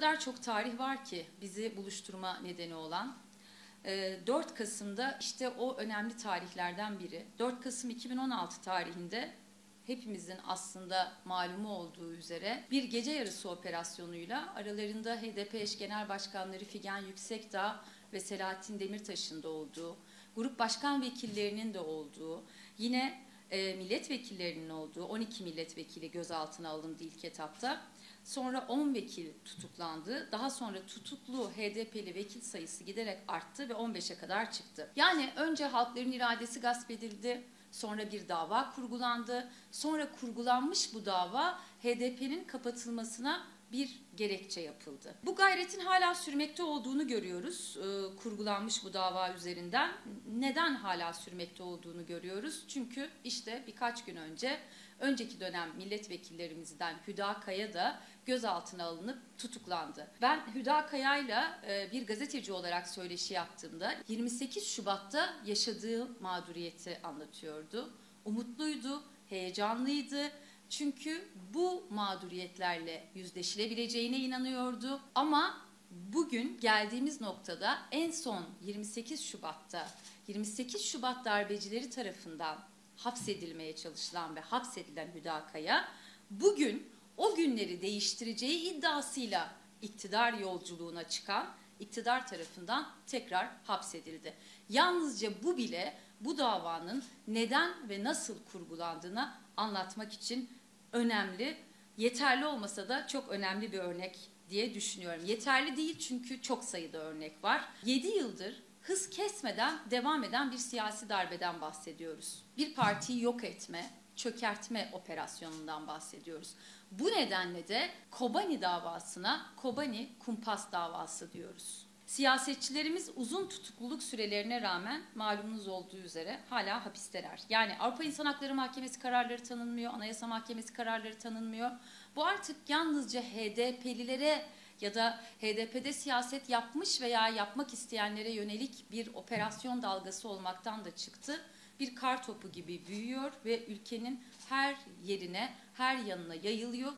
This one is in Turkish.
kadar çok tarih var ki bizi buluşturma nedeni olan. 4 Kasım'da işte o önemli tarihlerden biri. 4 Kasım 2016 tarihinde hepimizin aslında malumu olduğu üzere bir gece yarısı operasyonuyla aralarında HDP eş genel başkanları Figen Yüksekdağ ve Selahattin Demirtaş'ın da olduğu, grup başkan vekillerinin de olduğu, yine milletvekillerinin olduğu 12 milletvekili gözaltına alındı ilk etapta. Sonra 10 vekil tutuklandı. Daha sonra tutuklu HDP'li vekil sayısı giderek arttı ve 15'e kadar çıktı. Yani önce halkların iradesi gasp edildi. Sonra bir dava kurgulandı. Sonra kurgulanmış bu dava HDP'nin kapatılmasına bir gerekçe yapıldı. Bu gayretin hala sürmekte olduğunu görüyoruz kurgulanmış bu dava üzerinden. Neden hala sürmekte olduğunu görüyoruz? Çünkü işte birkaç gün önce önceki dönem milletvekillerimizden Hüda Kaya da gözaltına alınıp tutuklandı. Ben Hüda Kaya'yla bir gazeteci olarak söyleşi yaptığımda 28 Şubat'ta yaşadığı mağduriyeti anlatıyordu. Umutluydu, heyecanlıydı. Çünkü bu mağduriyetlerle yüzleşilebileceğine inanıyordu. Ama bugün geldiğimiz noktada en son 28 Şubat darbecileri tarafından hapsedilmeye çalışılan ve hapsedilen Hüda Kaya bugün o günleri değiştireceği iddiasıyla iktidar yolculuğuna çıkan iktidar tarafından tekrar hapsedildi. Yalnızca bu bile bu davanın neden ve nasıl kurgulandığını anlatmak için önemli. Yeterli olmasa da çok önemli bir örnek diye düşünüyorum. Yeterli değil çünkü çok sayıda örnek var. 7 yıldır hız kesmeden devam eden bir siyasi darbeden bahsediyoruz. Bir partiyi yok etme, çökertme operasyonundan bahsediyoruz. Bu nedenle de Kobani davasına Kobani kumpas davası diyoruz. Siyasetçilerimiz uzun tutukluluk sürelerine rağmen malumunuz olduğu üzere hala hapisteler. Yani Avrupa İnsan Hakları Mahkemesi kararları tanınmıyor, Anayasa Mahkemesi kararları tanınmıyor. Bu artık yalnızca HDP'lilere ya da HDP'de siyaset yapmış veya yapmak isteyenlere yönelik bir operasyon dalgası olmaktan da çıktı. Bir kar topu gibi büyüyor ve ülkenin her yerine, her yanına yayılıyor.